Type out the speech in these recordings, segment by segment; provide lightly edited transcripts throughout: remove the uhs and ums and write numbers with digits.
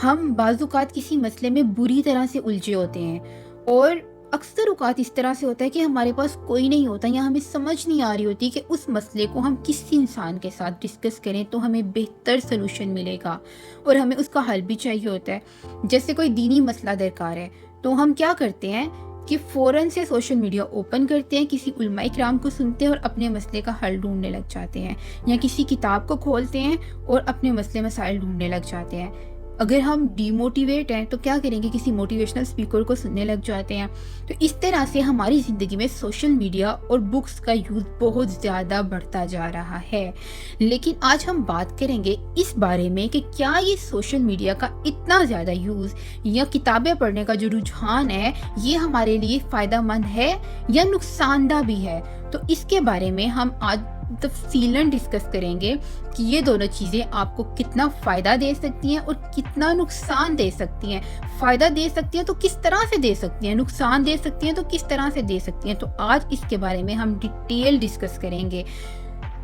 ہم بعض اوقات کسی مسئلے میں بری طرح سے الجھے ہوتے ہیں، اور اکثر اوقات اس طرح سے ہوتا ہے کہ ہمارے پاس کوئی نہیں ہوتا یا ہمیں سمجھ نہیں آ رہی ہوتی کہ اس مسئلے کو ہم کس انسان کے ساتھ ڈسکس کریں تو ہمیں بہتر سلوشن ملے گا، اور ہمیں اس کا حل بھی چاہیے ہوتا ہے۔ جیسے کوئی دینی مسئلہ درکار ہے تو ہم کیا کرتے ہیں کہ فوراً سے سوشل میڈیا اوپن کرتے ہیں، کسی علماء کرام کو سنتے ہیں اور اپنے مسئلے کا حل ڈھونڈنے لگ جاتے ہیں، یا کسی کتاب کو کھولتے ہیں اور اپنے مسئلے مسائل ڈھونڈنے لگ جاتے ہیں۔ اگر ہم ڈی موٹیویٹ ہیں تو کیا کریں گے، کسی موٹیویشنل اسپیکر کو سننے لگ جاتے ہیں۔ تو اس طرح سے ہماری زندگی میں سوشل میڈیا اور بکس کا یوز بہت زیادہ بڑھتا جا رہا ہے۔ لیکن آج ہم بات کریں گے اس بارے میں کہ کیا یہ سوشل میڈیا کا اتنا زیادہ یوز یا کتابیں پڑھنے کا جو رجحان ہے یہ ہمارے لیے فائدہ مند ہے یا نقصان دہ بھی ہے۔ تو اس کے بارے میں ہم آج تفصیلاً ڈسکس کریں گے کہ یہ دونوں چیزیں آپ کو کتنا فائدہ دے سکتی ہیں اور کتنا نقصان دے سکتی ہیں۔ فائدہ دے سکتی ہیں تو کس طرح سے دے سکتی ہیں، نقصان دے سکتی ہیں تو کس طرح سے دے سکتی ہیں۔ تو آج اس کے بارے میں ہم ڈیٹیل ڈسکس کریں گے۔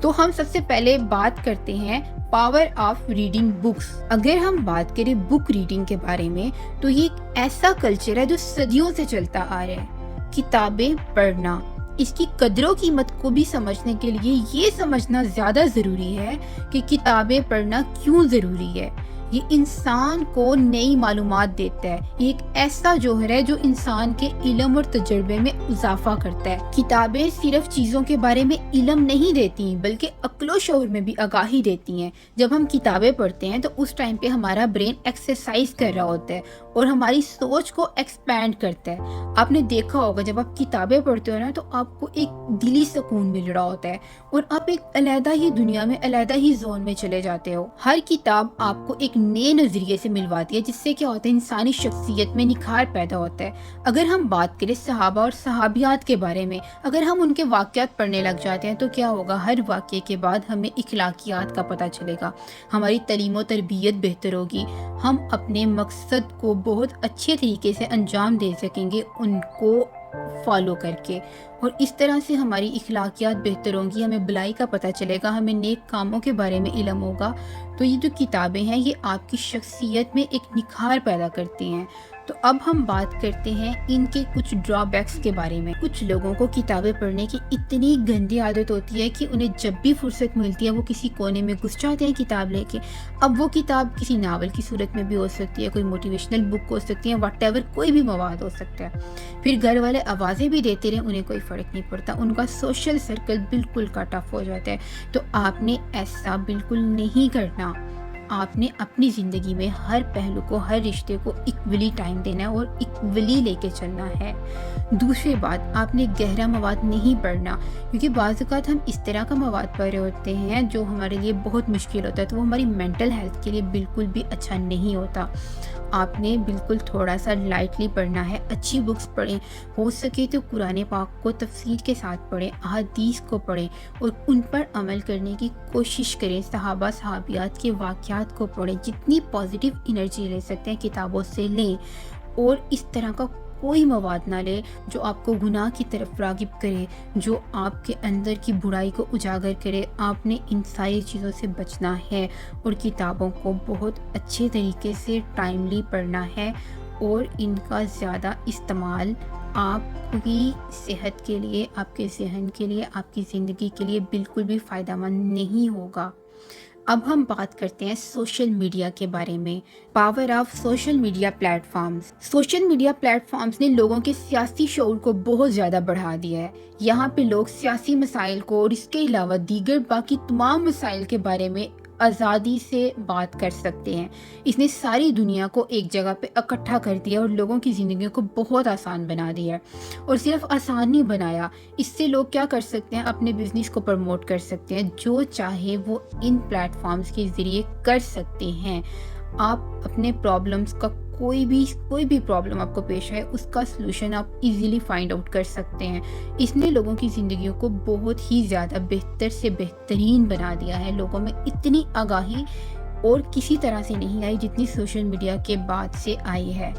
تو ہم سب سے پہلے بات کرتے ہیں پاور آف ریڈنگ بکس۔ اگر ہم بات کریں بک ریڈنگ کے بارے میں تو یہ ایک ایسا کلچر ہے جو صدیوں سے چلتا آ رہا ہے۔ کتابیں پڑھنا، اس کی قدر و قیمت کو بھی سمجھنے کے لیے یہ سمجھنا زیادہ ضروری ہے کہ کتابیں پڑھنا کیوں ضروری ہے۔ یہ انسان کو نئی معلومات دیتا ہے، یہ ایک ایسا جوہر ہے جو انسان کے علم اور تجربے میں اضافہ کرتا ہے۔ کتابیں صرف چیزوں کے بارے میں علم نہیں دیتی بلکہ عقل و شعور میں بھی آگاہی دیتی ہیں۔ جب ہم کتابیں پڑھتے ہیں تو اس ٹائم پہ ہمارا برین ایکسرسائز کر رہا ہوتا ہے اور ہماری سوچ کو ایکسپینڈ کرتا ہے۔ آپ نے دیکھا ہوگا جب آپ کتابیں پڑھتے ہو نا تو آپ کو ایک دلی سکون مل رہا ہوتا ہے اور آپ ایک علیحدہ ہی دنیا میں، علیحدہ ہی زون میں چلے جاتے ہو۔ ہر کتاب آپ کو ایک نئے نظریے سے ملواتی ہے جس سے کیا ہوتا ہے، انسانی شخصیت میں نکھار پیدا ہوتا ہے۔ اگر ہم بات کریں صحابہ اور صحابیات کے بارے میں، اگر ہم ان کے واقعات پڑھنے لگ جاتے ہیں تو کیا ہوگا، ہر واقعے کے بعد ہمیں اخلاقیات کا پتہ چلے گا، ہماری تعلیم و تربیت بہتر ہوگی، ہم اپنے مقصد کو بہت اچھے طریقے سے انجام دے سکیں گے ان کو فالو کر کے، اور اس طرح سے ہماری اخلاقیات بہتر ہوں گی، ہمیں بلائی کا پتہ چلے گا، ہمیں نیک کاموں کے بارے میں علم ہوگا۔ تو یہ جو کتابیں ہیں یہ آپ کی شخصیت میں ایک نکھار پیدا کرتی ہیں۔ تو اب ہم بات کرتے ہیں ان کے کچھ ڈرا بیکس کے بارے میں۔ کچھ لوگوں کو کتابیں پڑھنے کی اتنی گندی عادت ہوتی ہے کہ انہیں جب بھی فرصت ملتی ہے وہ کسی کونے میں گھس جاتے ہیں کتاب لے کے۔ اب وہ کتاب کسی ناول کی صورت میں بھی ہو سکتی ہے، کوئی موٹیویشنل بک ہو سکتی ہے، واٹ ایور، کوئی بھی مواد ہو سکتا ہے۔ پھر گھر والے آوازیں بھی دیتے رہیں، انہیں کوئی فرق نہیں پڑتا، ان کا سوشل سرکل بالکل کٹ آف ہو جاتا ہے۔ تو آپ نے ایسا بالکل نہیں کرنا۔ آپ نے اپنی زندگی میں ہر پہلو کو، ہر رشتے کو ایکولی ٹائم دینا ہے اور ایکولی لے کے چلنا ہے۔ دوسری بات، آپ نے گہرا مواد نہیں پڑھنا، کیونکہ بعض اوقات ہم اس طرح کا مواد پڑھ رہے ہوتے ہیں جو ہمارے لیے بہت مشکل ہوتا ہے، تو وہ ہماری مینٹل ہیلتھ کے لیے بالکل بھی اچھا نہیں ہوتا۔ آپ نے بالکل تھوڑا سا لائٹلی پڑھنا ہے، اچھی بکس پڑھیں، ہو سکے تو قرآن پاک کو تفسیر کے ساتھ پڑھیں، احادیث کو پڑھیں اور ان پر عمل کرنے کی کوشش کریں۔ صحابہ صحابیات کے واقعات کو پڑھیں، جتنی پازیٹیو انرجی لے سکتے ہیں کتابوں سے لیں، اور اس طرح کا کوئی مواد نہ لے جو آپ کو گناہ کی طرف راغب کرے، جو آپ کے اندر کی برائی کو اجاگر کرے۔ آپ نے ان ساری چیزوں سے بچنا ہے اور کتابوں کو بہت اچھے طریقے سے ٹائملی پڑھنا ہے، اور ان کا زیادہ استعمال آپ کی صحت کے لیے، آپ کے ذہن کے لیے، آپ کی زندگی کے لیے بالکل بھی فائدہ مند نہیں ہوگا۔ اب ہم بات کرتے ہیں سوشل میڈیا کے بارے میں۔ Power of social media platforms. Social media platforms نے لوگوں کے سیاسی شعور کو بہت زیادہ بڑھا دیا ہے۔ یہاں پہ لوگ سیاسی مسائل کو اور اس کے علاوہ دیگر باقی تمام مسائل کے بارے میں آزادی سے بات کر سکتے ہیں۔ اس نے ساری دنیا کو ایک جگہ پہ اکٹھا کر دیا اور لوگوں کی زندگی کو بہت آسان بنا دیا ہے، اور صرف آسان نہیں بنایا، اس سے لوگ کیا کر سکتے ہیں، اپنے بزنس کو پروموٹ کر سکتے ہیں، جو چاہے وہ ان پلیٹ فارمز کے ذریعے کر سکتے ہیں۔ آپ اپنے پرابلمز کا کوئی بھی پرابلم آپ کو پیش آئے، اس کا سلوشن آپ ایزیلی فائنڈ آؤٹ کر سکتے ہیں۔ اس نے لوگوں کی زندگیوں کو بہت ہی زیادہ بہتر سے بہترین بنا دیا ہے۔ لوگوں میں اتنی آگاہی اور کسی طرح سے نہیں آئی جتنی سوشل میڈیا کے بعد سے آئی ہے۔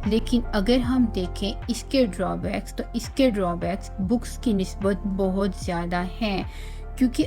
لیکن اگر ہم دیکھیں اس کے ڈرا بیکس، تو اس کے ڈرا بیکس بکس کی نسبت بہت زیادہ ہیں، کیونکہ